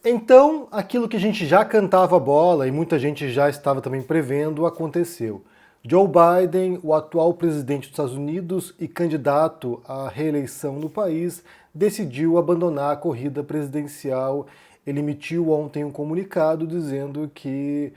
Então, aquilo que a gente já cantava a bola e muita gente já estava também prevendo, aconteceu. Joe Biden, o atual presidente dos Estados Unidos e candidato à reeleição no país, decidiu abandonar a corrida presidencial. Ele emitiu ontem um comunicado dizendo que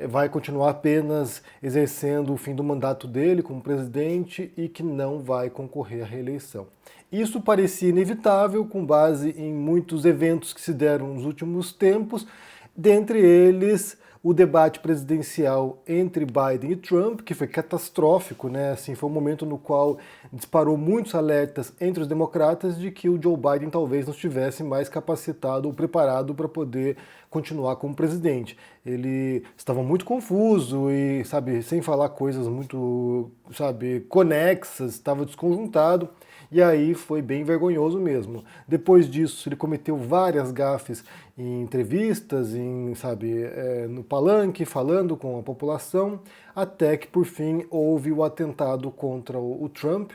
vai continuar apenas exercendo o fim do mandato dele como presidente e que não vai concorrer à reeleição. Isso parecia inevitável com base em muitos eventos que se deram nos últimos tempos, dentre eles o debate presidencial entre Biden e Trump, que foi catastrófico, né? Assim, foi um momento no qual disparou muitos alertas entre os democratas de que o Joe Biden talvez não estivesse mais capacitado ou preparado para poder continuar como presidente. Ele estava muito confuso e, sabe, sem falar coisas muito, sabe, conexas, estava desconjuntado. E aí foi bem vergonhoso mesmo. Depois disso, ele cometeu várias gafes em entrevistas, no palanque, falando com a população, até que por fim houve o atentado contra o Trump.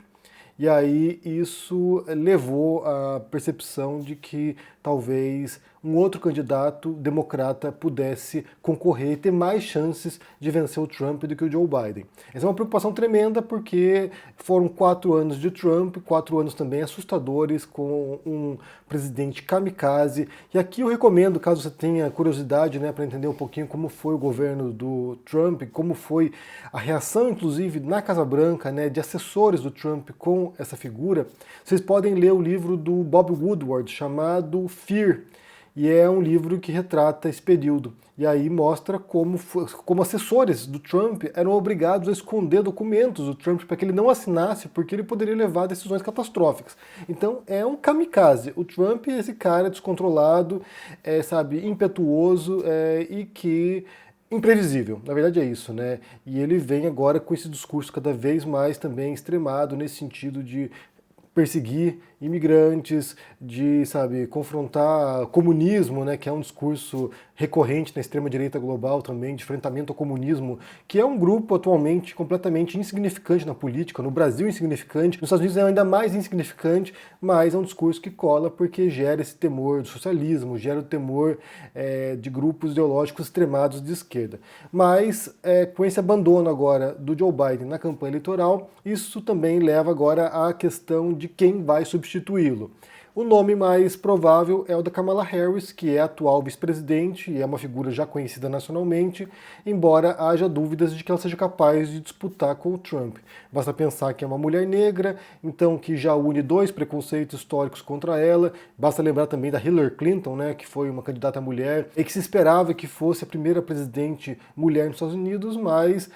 E aí isso levou à percepção de que talvez um outro candidato democrata pudesse concorrer e ter mais chances de vencer o Trump do que o Joe Biden. Essa é uma preocupação tremenda porque foram 4 anos de Trump, 4 anos também assustadores com um presidente kamikaze. E aqui eu recomendo, caso você tenha curiosidade, né, para entender um pouquinho como foi o governo do Trump, como foi a reação, inclusive, na Casa Branca, né, de assessores do Trump com essa figura, vocês podem ler o livro do Bob Woodward chamado Fear. E é um livro que retrata esse período. E aí mostra como assessores do Trump eram obrigados a esconder documentos do Trump para que ele não assinasse, porque ele poderia levar decisões catastróficas. Então é um kamikaze. O Trump é esse cara descontrolado, impetuoso e que imprevisível, na verdade é isso, né? E ele vem agora com esse discurso cada vez mais também extremado nesse sentido de perseguir imigrantes, de, confrontar comunismo, né, que é um discurso recorrente na extrema-direita global também, de enfrentamento ao comunismo, que é um grupo atualmente completamente insignificante na política, no Brasil insignificante, nos Estados Unidos é ainda mais insignificante, mas é um discurso que cola porque gera esse temor do socialismo, gera o temor de grupos ideológicos extremados de esquerda. Mas com esse abandono agora do Joe Biden na campanha eleitoral, isso também leva agora à questão de quem vai substituí-lo. O nome mais provável é o da Kamala Harris, que é a atual vice-presidente e é uma figura já conhecida nacionalmente, embora haja dúvidas de que ela seja capaz de disputar com o Trump. Basta pensar que é uma mulher negra, então que já une dois preconceitos históricos contra ela. Basta lembrar também da Hillary Clinton, né, que foi uma candidata mulher e que se esperava que fosse a primeira presidente mulher nos Estados Unidos, mas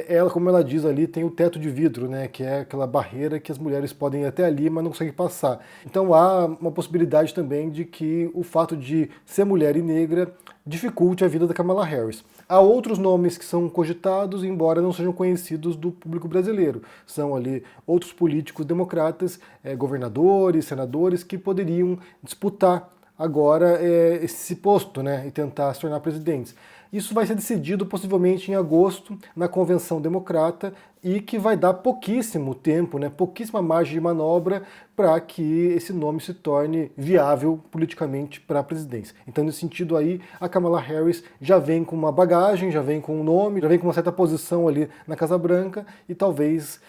ela, como ela diz ali, tem o teto de vidro, né, que é aquela barreira que as mulheres podem ir até ali, mas não conseguem passar. Então há uma possibilidade também de que o fato de ser mulher e negra dificulte a vida da Kamala Harris. Há outros nomes que são cogitados, embora não sejam conhecidos do público brasileiro. São ali outros políticos democratas, governadores, senadores, que poderiam disputar agora esse posto, né, e tentar se tornar presidentes. Isso vai ser decidido possivelmente em agosto na convenção democrata e que vai dar pouquíssimo tempo, né, pouquíssima margem de manobra para que esse nome se torne viável politicamente para a presidência. Então, nesse sentido aí, a Kamala Harris já vem com uma bagagem, já vem com um nome, já vem com uma certa posição ali na Casa Branca e talvez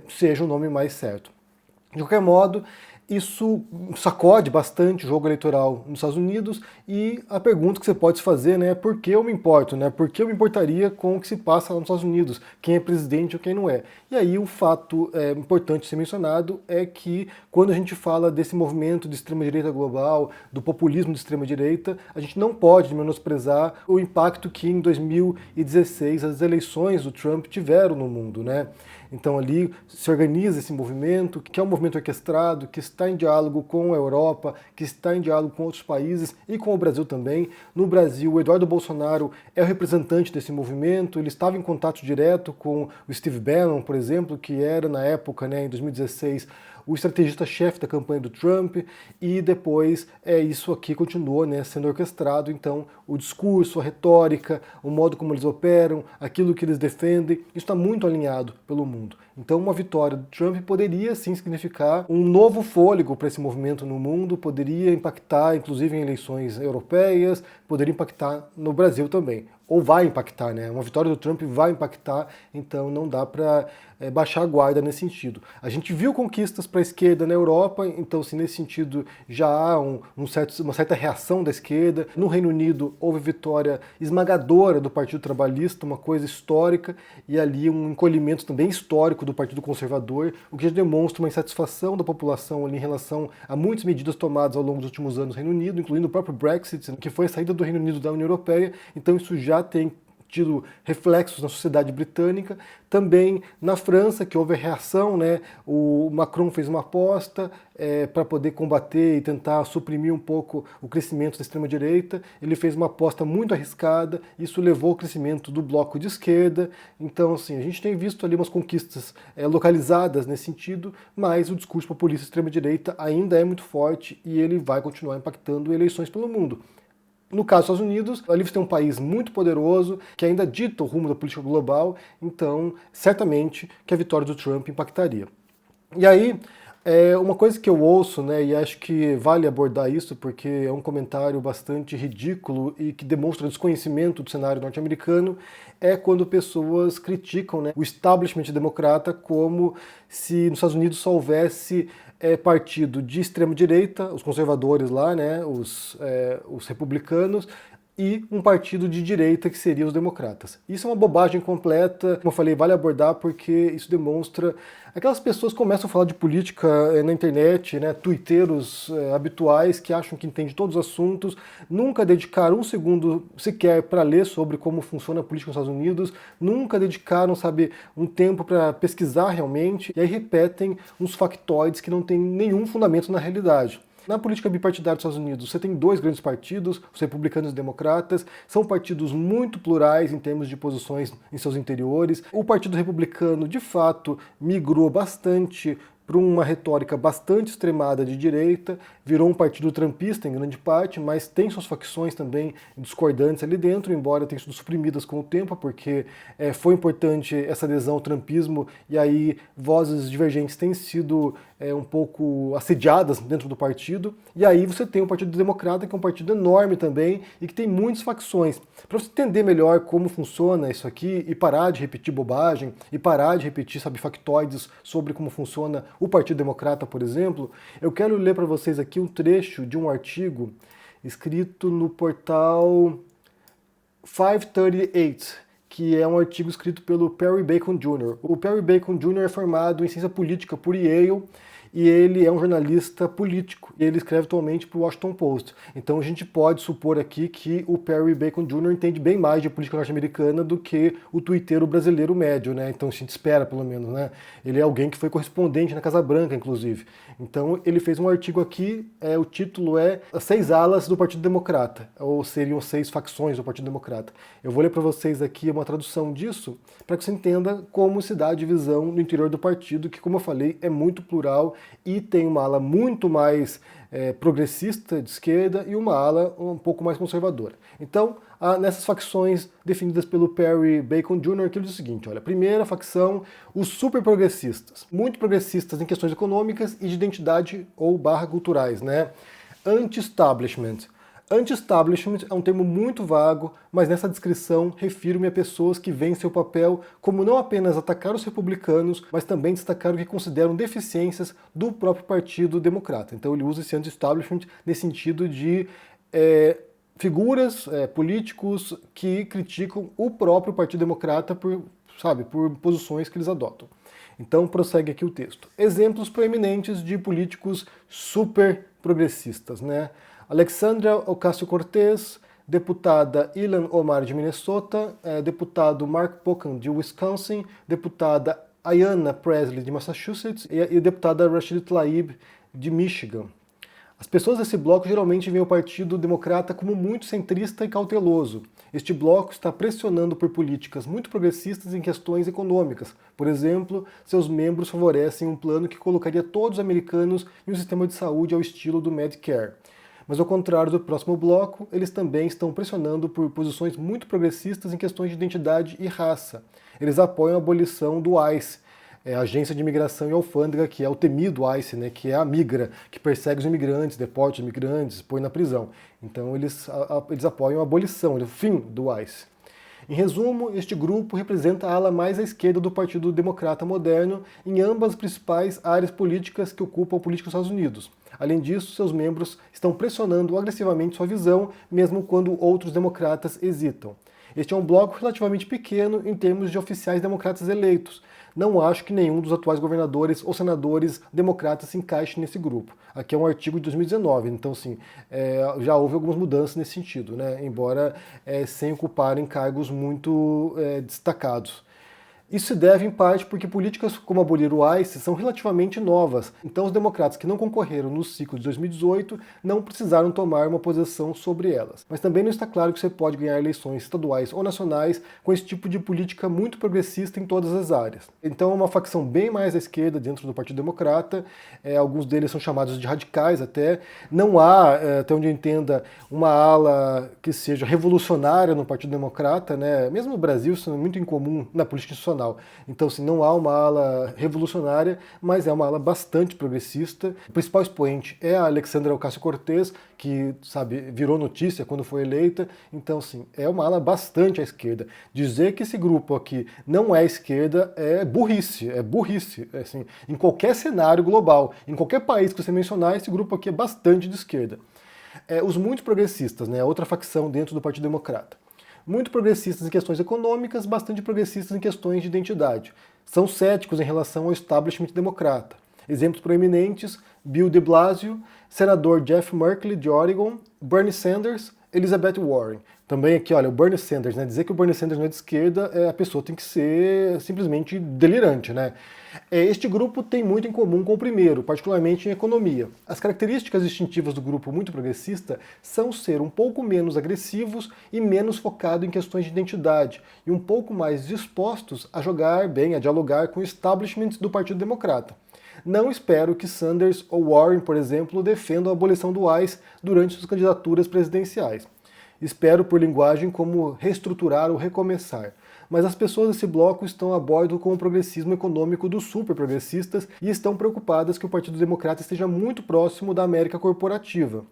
seja o nome mais certo. De qualquer modo, isso sacode bastante o jogo eleitoral nos Estados Unidos e a pergunta que você pode se fazer, né, é por que eu me importo, né? Por que eu me importaria com o que se passa lá nos Estados Unidos, quem é presidente ou quem não é? E aí o fato importante ser mencionado é que quando a gente fala desse movimento de extrema-direita global, do populismo de extrema-direita, a gente não pode menosprezar o impacto que em 2016 as eleições do Trump tiveram no mundo, né? Então ali se organiza esse movimento, que é um movimento orquestrado, que está em diálogo com a Europa, que está em diálogo com outros países e com o Brasil também. No Brasil, o Eduardo Bolsonaro é o representante desse movimento, ele estava em contato direto com o Steve Bannon, por exemplo, que era na época, né, em 2016, o estrategista-chefe da campanha do Trump, e depois isso aqui continuou, né, sendo orquestrado. Então o discurso, a retórica, o modo como eles operam, aquilo que eles defendem, isso está muito alinhado pelo mundo. Então uma vitória do Trump poderia sim significar um novo fôlego para esse movimento no mundo, poderia impactar inclusive em eleições europeias, poderia impactar no Brasil também. Ou vai impactar, né? Uma vitória do Trump vai impactar, então não dá para baixar a guarda nesse sentido. A gente viu conquistas para a esquerda na Europa, então se nesse sentido já há uma certa reação da esquerda. No Reino Unido houve vitória esmagadora do Partido Trabalhista, uma coisa histórica, e ali um encolhimento também histórico do Partido Conservador, o que já demonstra uma insatisfação da população ali em relação a muitas medidas tomadas ao longo dos últimos anos no Reino Unido, incluindo o próprio Brexit, que foi a saída do Reino Unido da União Europeia. Então isso já tem tido reflexos na sociedade britânica. Também na França, que houve a reação, né? O Macron fez uma aposta para poder combater e tentar suprimir um pouco o crescimento da extrema-direita. Ele fez uma aposta muito arriscada, isso levou ao crescimento do bloco de esquerda. Então, assim, a gente tem visto ali umas conquistas localizadas nesse sentido, mas o discurso populista extrema-direita ainda é muito forte e ele vai continuar impactando eleições pelo mundo. No caso dos Estados Unidos, ali você tem um país muito poderoso, que ainda dita o rumo da política global, então certamente que a vitória do Trump impactaria. E aí, uma coisa que eu ouço, né, e acho que vale abordar isso, porque é um comentário bastante ridículo e que demonstra desconhecimento do cenário norte-americano, é quando pessoas criticam, né, o establishment democrata como se nos Estados Unidos só houvesse partido de extrema-direita, os conservadores lá, né, os republicanos, e um partido de direita que seria os democratas. Isso é uma bobagem completa, como eu falei, vale abordar porque isso demonstra... Aquelas pessoas começam a falar de política na internet, né, tuiteiros habituais que acham que entendem todos os assuntos, nunca dedicaram um segundo sequer para ler sobre como funciona a política nos Estados Unidos, nunca dedicaram, sabe, um tempo para pesquisar realmente, e aí repetem uns factoides que não têm nenhum fundamento na realidade. Na política bipartidária dos Estados Unidos, você tem dois grandes partidos, os republicanos e os democratas, são partidos muito plurais em termos de posições em seus interiores. O Partido Republicano, de fato, migrou bastante para uma retórica bastante extremada de direita, virou um partido trumpista em grande parte, mas tem suas facções também discordantes ali dentro, embora tenham sido suprimidas com o tempo, porque foi importante essa adesão ao trumpismo, e aí vozes divergentes têm sido um pouco assediadas dentro do partido. E aí você tem o Partido Democrata, que é um partido enorme também, e que tem muitas facções. Para você entender melhor como funciona isso aqui, e parar de repetir bobagem, e parar de repetir, sabe, factoides sobre como funciona o Partido Democrata, por exemplo, eu quero ler para vocês aqui um trecho de um artigo escrito no portal 538, que é um artigo escrito pelo Perry Bacon Jr. O Perry Bacon Jr. é formado em ciência política por Yale, e ele é um jornalista político. Ele escreve atualmente para o Washington Post. Então a gente pode supor aqui que o Perry Bacon Jr. entende bem mais de política norte-americana do que o tuiteiro brasileiro médio, né? Então a gente espera, pelo menos, né? Ele é alguém que foi correspondente na Casa Branca, inclusive. Então ele fez um artigo aqui, o título é As 6 alas do Partido Democrata, ou seriam 6 facções do Partido Democrata. Eu vou ler para vocês aqui uma tradução disso, para que você entenda como se dá a divisão no interior do partido, que, como eu falei, é muito plural e tem uma ala muito mais progressista de esquerda e uma ala um pouco mais conservadora. Então, nessas facções definidas pelo Perry Bacon Jr., que ele diz o seguinte, olha, primeira facção, os super progressistas, muito progressistas em questões econômicas e de identidade ou barra culturais, né? Anti-establishment. Anti-establishment é um termo muito vago, mas nessa descrição refiro-me a pessoas que veem seu papel como não apenas atacar os republicanos, mas também destacar o que consideram deficiências do próprio Partido Democrata. Então ele usa esse anti-establishment nesse sentido de figuras, políticos que criticam o próprio Partido Democrata por posições que eles adotam. Então prossegue aqui o texto. Exemplos proeminentes de políticos super progressistas, né? Alexandria Ocasio-Cortez, deputada Ilhan Omar de Minnesota, deputado Mark Pocan de Wisconsin, deputada Ayanna Pressley de Massachusetts e deputada Rashida Tlaib de Michigan. As pessoas desse bloco geralmente veem o Partido Democrata como muito centrista e cauteloso. Este bloco está pressionando por políticas muito progressistas em questões econômicas. Por exemplo, seus membros favorecem um plano que colocaria todos os americanos em um sistema de saúde ao estilo do Medicare. Mas ao contrário do próximo bloco, eles também estão pressionando por posições muito progressistas em questões de identidade e raça. Eles apoiam a abolição do ICE, a Agência de Imigração e Alfândega, que é o temido ICE, né, que é a migra, que persegue os imigrantes, deporta os imigrantes, põe na prisão. Então eles apoiam a abolição, o fim do ICE. Em resumo, este grupo representa a ala mais à esquerda do Partido Democrata moderno em ambas as principais áreas políticas que ocupam a política dos Estados Unidos. Além disso, seus membros estão pressionando agressivamente sua visão, mesmo quando outros democratas hesitam. Este é um bloco relativamente pequeno em termos de oficiais democratas eleitos. Não acho que nenhum dos atuais governadores ou senadores democratas se encaixe nesse grupo. Aqui é um artigo de 2019, então sim, já houve algumas mudanças nesse sentido, né? Embora sem ocuparem cargos muito destacados. Isso se deve, em parte, porque políticas como abolir o ICE são relativamente novas, então os democratas que não concorreram no ciclo de 2018 não precisaram tomar uma posição sobre elas. Mas também não está claro que você pode ganhar eleições estaduais ou nacionais com esse tipo de política muito progressista em todas as áreas. Então é uma facção bem mais à esquerda dentro do Partido Democrata, alguns deles são chamados de radicais até. Não há, até onde eu entenda, uma ala que seja revolucionária no Partido Democrata, né? Mesmo no Brasil isso é muito incomum na política institucional. Então, assim, não há uma ala revolucionária, mas é uma ala bastante progressista. O principal expoente é a Alexandria Ocasio-Cortez, que, sabe, virou notícia quando foi eleita. Então, assim, é uma ala bastante à esquerda. Dizer que esse grupo aqui não é à esquerda é burrice, assim, em qualquer cenário global, em qualquer país que você mencionar, esse grupo aqui é bastante de esquerda. Os muito progressistas, né, outra facção dentro do Partido Democrata. Muito progressistas em questões econômicas, bastante progressistas em questões de identidade. São céticos em relação ao establishment democrata. Exemplos proeminentes: Bill de Blasio, senador Jeff Merkley de Oregon, Bernie Sanders, Elizabeth Warren. Também aqui, olha, o Bernie Sanders, né? Dizer que o Bernie Sanders não é de esquerda, a pessoa tem que ser simplesmente delirante, né? Este grupo tem muito em comum com o primeiro, particularmente em economia. As características distintivas do grupo muito progressista são ser um pouco menos agressivos e menos focado em questões de identidade, e um pouco mais dispostos a jogar bem, a dialogar com o establishment do Partido Democrata. Não espero que Sanders ou Warren, por exemplo, defendam a abolição do ICE durante suas candidaturas presidenciais. Espero por linguagem como reestruturar ou recomeçar. Mas as pessoas desse bloco estão a bordo com o progressismo econômico dos superprogressistas e estão preocupadas que o Partido Democrata esteja muito próximo da América corporativa.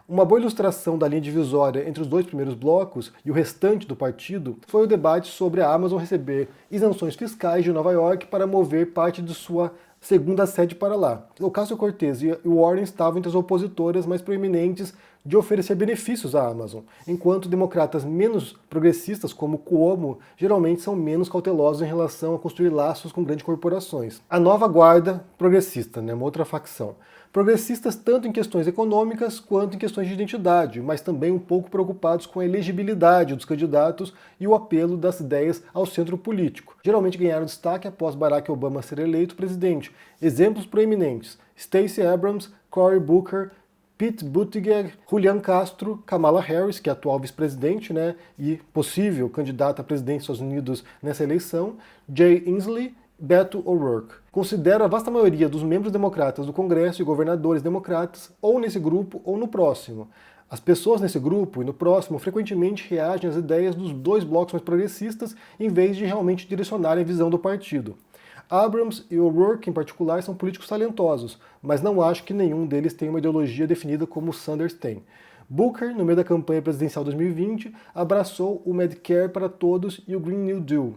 Uma boa ilustração da linha divisória entre os dois primeiros blocos e o restante do partido foi o debate sobre a Amazon receber isenções fiscais de Nova York para mover parte de sua segunda sede para lá. Ocasio-Cortez e Warren estavam entre as opositoras mais proeminentes de oferecer benefícios à Amazon, enquanto democratas menos progressistas, como Cuomo, geralmente são menos cautelosos em relação a construir laços com grandes corporações. A nova guarda progressista, né, uma outra facção. Progressistas tanto em questões econômicas quanto em questões de identidade, mas também um pouco preocupados com a elegibilidade dos candidatos e o apelo das ideias ao centro político. Geralmente ganharam destaque após Barack Obama ser eleito presidente. Exemplos proeminentes: Stacey Abrams, Cory Booker, Pete Buttigieg, Julian Castro, Kamala Harris, que é a atual vice-presidente, né, e possível candidata à presidência dos Estados Unidos nessa eleição, Jay Inslee, Beto O'Rourke. Considero a vasta maioria dos membros democratas do Congresso e governadores democratas ou nesse grupo ou no próximo. As pessoas nesse grupo e no próximo frequentemente reagem às ideias dos dois blocos mais progressistas em vez de realmente direcionarem a visão do partido. Abrams e O'Rourke, em particular, são políticos talentosos, mas não acho que nenhum deles tenha uma ideologia definida como Sanders tem. Booker, no meio da campanha presidencial 2020, abraçou o Medicare para todos e o Green New Deal.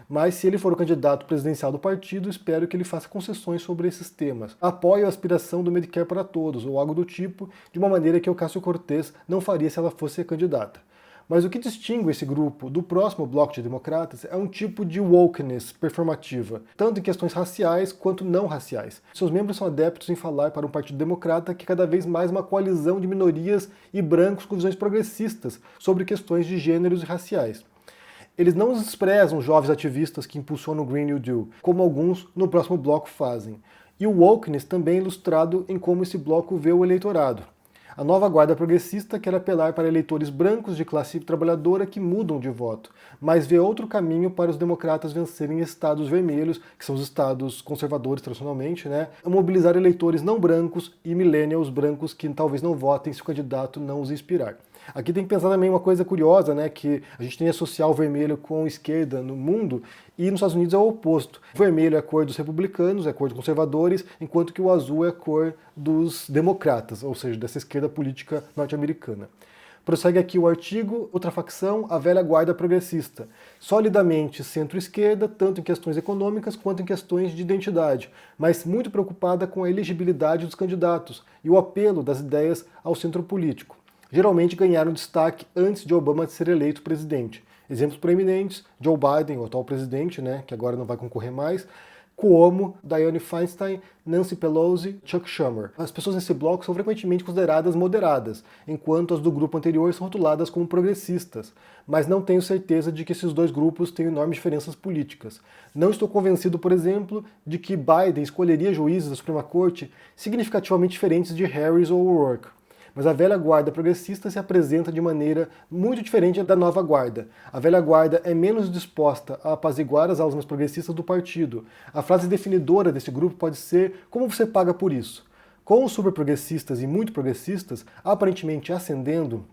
Mas se ele for o candidato presidencial do partido, espero que ele faça concessões sobre esses temas. Apoio a aspiração do Medicare para todos, ou algo do tipo, de uma maneira que Ocasio-Cortez não faria se ela fosse candidata. Mas o que distingue esse grupo do próximo bloco de democratas é um tipo de wokeness performativa, tanto em questões raciais quanto não raciais. Seus membros são adeptos em falar para um partido democrata que é cada vez mais uma coalizão de minorias e brancos com visões progressistas sobre questões de gêneros e raciais. Eles não desprezam jovens ativistas que impulsionam o Green New Deal, como alguns no próximo bloco fazem. E o wokeness também é ilustrado em como esse bloco vê o eleitorado. A nova guarda progressista quer apelar para eleitores brancos de classe trabalhadora que mudam de voto, mas vê outro caminho para os democratas vencerem estados vermelhos, que são os estados conservadores tradicionalmente, né? Mobilizar eleitores não brancos e millennials brancos que talvez não votem se o candidato não os inspirar. Aqui tem que pensar também uma coisa curiosa, né, que a gente tem que associar o vermelho com esquerda no mundo, e nos Estados Unidos é o oposto. O vermelho é a cor dos republicanos, é a cor dos conservadores, enquanto que o azul é a cor dos democratas, ou seja, dessa esquerda política norte-americana. Prossegue aqui o artigo, outra facção, a velha guarda progressista, solidamente centro-esquerda, tanto em questões econômicas quanto em questões de identidade, mas muito preocupada com a elegibilidade dos candidatos e o apelo das ideias ao centro político. Geralmente ganharam destaque antes de Obama ser eleito presidente. Exemplos proeminentes, Joe Biden, o atual presidente, né, que agora não vai concorrer mais, Cuomo, Dianne Feinstein, Nancy Pelosi, Chuck Schumer. As pessoas nesse bloco são frequentemente consideradas moderadas, enquanto as do grupo anterior são rotuladas como progressistas, mas não tenho certeza de que esses dois grupos têm enormes diferenças políticas. Não estou convencido, por exemplo, de que Biden escolheria juízes da Suprema Corte significativamente diferentes de Harris ou O'Rourke. Mas a velha guarda progressista se apresenta de maneira muito diferente da nova guarda. A velha guarda é menos disposta a apaziguar as alas mais progressistas do partido. A frase definidora desse grupo pode ser: como você paga por isso? Com os super progressistas e muito progressistas aparentemente ascendendo,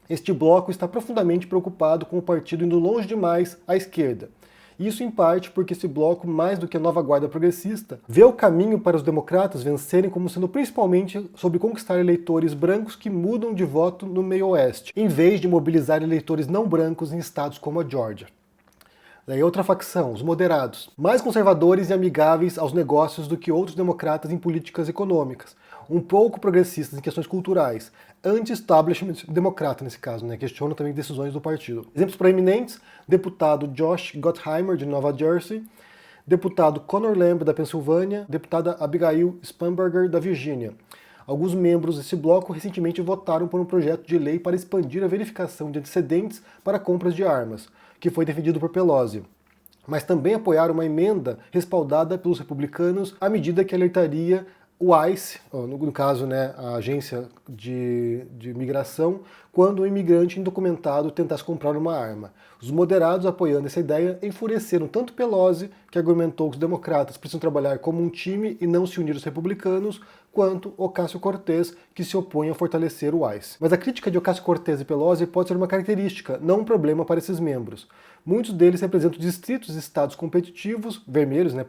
este bloco está profundamente preocupado com o partido indo longe demais à esquerda. Isso em parte porque esse bloco, mais do que a nova guarda progressista, vê o caminho para os democratas vencerem como sendo principalmente sobre conquistar eleitores brancos que mudam de voto no meio oeste, em vez de mobilizar eleitores não brancos em estados como a Georgia. Daí outra facção, os moderados, mais conservadores e amigáveis aos negócios do que outros democratas em políticas econômicas, um pouco progressistas em questões culturais, anti-establishment democrata nesse caso, né? Questiona também decisões do partido. Exemplos proeminentes, deputado Josh Gottheimer, de Nova Jersey, deputado Conor Lamb, da Pensilvânia, deputada Abigail Spanberger, da Virgínia. Alguns membros desse bloco recentemente votaram por um projeto de lei para expandir a verificação de antecedentes para compras de armas, que foi defendido por Pelosi. Mas também apoiaram uma emenda respaldada pelos republicanos à medida que alertaria o ICE, no caso, né, a agência de migração, quando um imigrante indocumentado tentasse comprar uma arma. Os moderados, apoiando essa ideia, enfureceram tanto Pelosi, que argumentou que os democratas precisam trabalhar como um time e não se unir aos republicanos, quanto Ocasio-Cortez, que se opõe a fortalecer o ICE. Mas a crítica de Ocasio-Cortez e Pelosi pode ser uma característica, não um problema para esses membros. Muitos deles representam distritos e estados competitivos, vermelhos, né,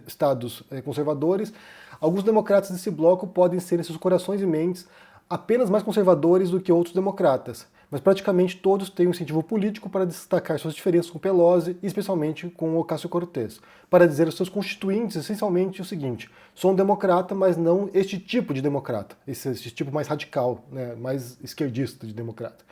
estados conservadores. Alguns democratas desse bloco podem ser, em seus corações e mentes, apenas mais conservadores do que outros democratas, mas praticamente todos têm um incentivo político para destacar suas diferenças com Pelosi, e especialmente com Ocasio-Cortez, para dizer aos seus constituintes essencialmente o seguinte: sou um democrata, mas não este tipo de democrata, esse tipo mais radical, né, mais esquerdista de democrata.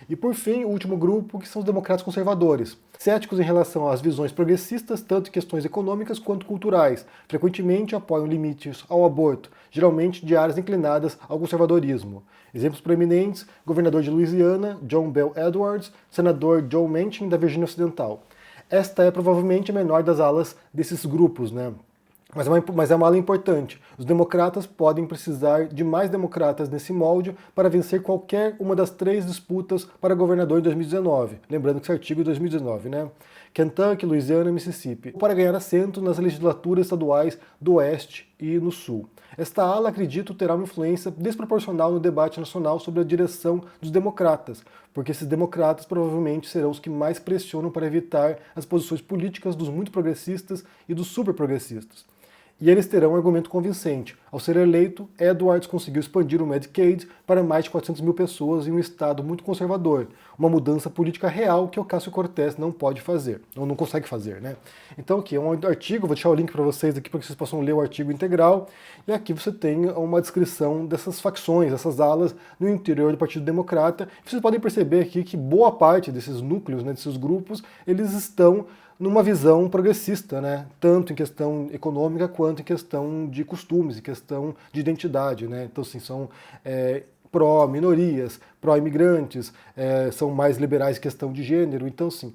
E por fim, o último grupo, que são os democratas conservadores, céticos em relação às visões progressistas, tanto em questões econômicas quanto culturais, frequentemente apoiam limites ao aborto, geralmente de áreas inclinadas ao conservadorismo. Exemplos proeminentes: governador de Louisiana, John Bel Edwards, senador Joe Manchin, da Virgínia Ocidental. Esta é provavelmente a menor das alas desses grupos, né? Mas é uma ala importante. Os democratas podem precisar de mais democratas nesse molde para vencer qualquer uma das 3 disputas para governador em 2019. Lembrando que esse artigo é 2019, né? Kentucky, Louisiana e Mississippi, para ganhar assento nas legislaturas estaduais do Oeste e no Sul. Esta ala, acredito, terá uma influência desproporcional no debate nacional sobre a direção dos democratas, porque esses democratas provavelmente serão os que mais pressionam para evitar as posições políticas dos muito progressistas e dos super progressistas. E eles terão um argumento convincente. Ao ser eleito, Edwards conseguiu expandir o Medicaid para mais de 400 mil pessoas em um estado muito conservador, uma mudança política real que Ocasio-Cortez não pode fazer, ou não consegue fazer, né? Então aqui é um artigo, vou deixar o link para vocês aqui para que vocês possam ler o artigo integral, e aqui você tem uma descrição dessas facções, dessas alas no interior do Partido Democrata. Vocês podem perceber aqui que boa parte desses núcleos, né, desses grupos, eles estão numa visão progressista, né? Tanto em questão econômica quanto em questão de costumes, em questão de identidade, né? Então, assim, são pró-minorias, pró-imigrantes, são mais liberais em questão de gênero. Então, assim,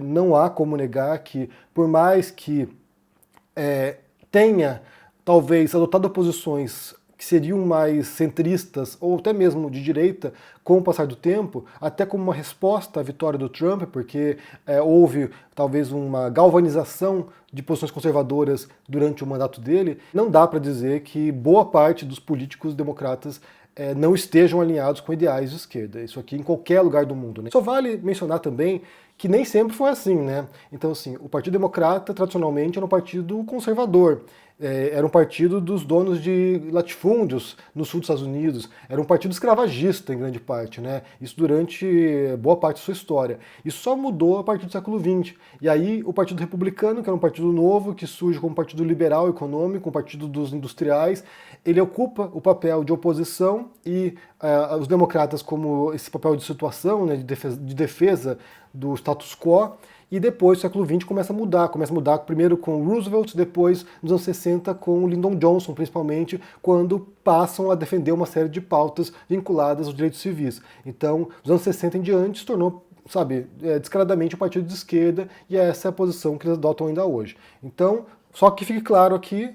não há como negar que, por mais que tenha talvez adotado posições que seriam mais centristas ou até mesmo de direita com o passar do tempo, até como uma resposta à vitória do Trump, porque houve talvez uma galvanização de posições conservadoras durante o mandato dele, não dá para dizer que boa parte dos políticos democratas não estejam alinhados com ideais de esquerda. Isso aqui em qualquer lugar do mundo, né? Só vale mencionar também que nem sempre foi assim, né? Então, assim, o Partido Democrata, tradicionalmente, era um partido conservador. Era um partido dos donos de latifúndios no sul dos Estados Unidos. Era um partido escravagista, em grande parte, né? Isso durante boa parte da sua história. Isso só mudou a partir do século XX. E aí, o Partido Republicano, que era um partido novo, que surge como um partido liberal econômico, um partido dos industriais, ele ocupa o papel de oposição e os democratas como esse papel de situação, né, de defesa do status quo, e depois, no século XX, começa a mudar primeiro com Roosevelt, depois, nos anos 60, com Lyndon Johnson, principalmente, quando passam a defender uma série de pautas vinculadas aos direitos civis. Então, nos anos 60 em diante, se tornou, descaradamente um partido de esquerda, e essa é a posição que eles adotam ainda hoje. Então, só que fique claro aqui,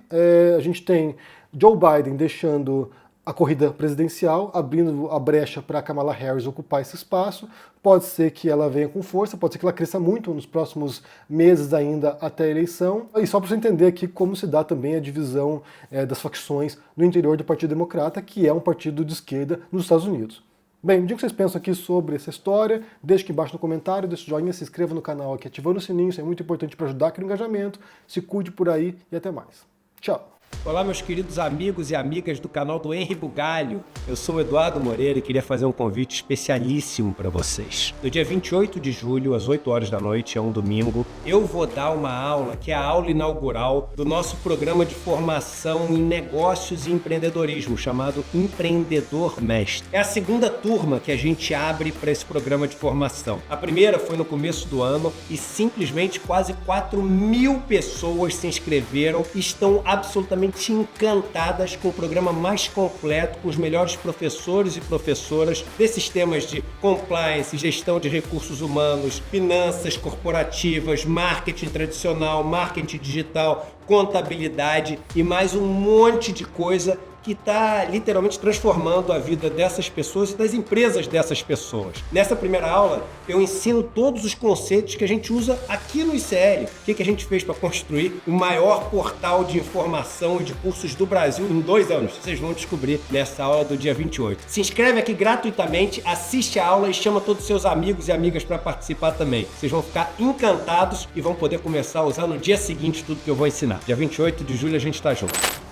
a gente tem Joe Biden deixando a corrida presidencial, abrindo a brecha para Kamala Harris ocupar esse espaço. Pode ser que ela venha com força, pode ser que ela cresça muito nos próximos meses ainda até a eleição. E só para você entender aqui como se dá também a divisão das facções no interior do Partido Democrata, que é um partido de esquerda nos Estados Unidos. Bem, me diga o que vocês pensam aqui sobre essa história, deixe aqui embaixo no comentário, deixe o joinha, se inscreva no canal aqui ativando o sininho, isso é muito importante para ajudar aqui no engajamento. Se cuide por aí e até mais. Tchau! Olá, meus queridos amigos e amigas do canal do Henry Bugalho. Eu sou o Eduardo Moreira e queria fazer um convite especialíssimo para vocês. No dia 28 de julho, às 8 horas da noite, é um domingo, eu vou dar uma aula, que é a aula inaugural do nosso programa de formação em negócios e empreendedorismo, chamado Empreendedor Mestre. É a segunda turma que a gente abre para esse programa de formação. A primeira foi no começo do ano e simplesmente quase 4.000 pessoas se inscreveram e estão absolutamente encantadas com o programa mais completo, com os melhores professores e professoras desses temas de compliance, gestão de recursos humanos, finanças corporativas, marketing tradicional, marketing digital, contabilidade e mais um monte de coisa que está literalmente transformando a vida dessas pessoas e das empresas dessas pessoas. Nessa primeira aula, eu ensino todos os conceitos que a gente usa aqui no ICL. O que a gente fez para construir o maior portal de informação e de cursos do Brasil em 2 anos. Vocês vão descobrir nessa aula do dia 28. Se inscreve aqui gratuitamente, assiste a aula e chama todos os seus amigos e amigas para participar também. Vocês vão ficar encantados e vão poder começar a usar no dia seguinte tudo que eu vou ensinar. Dia 28 de julho a gente está junto.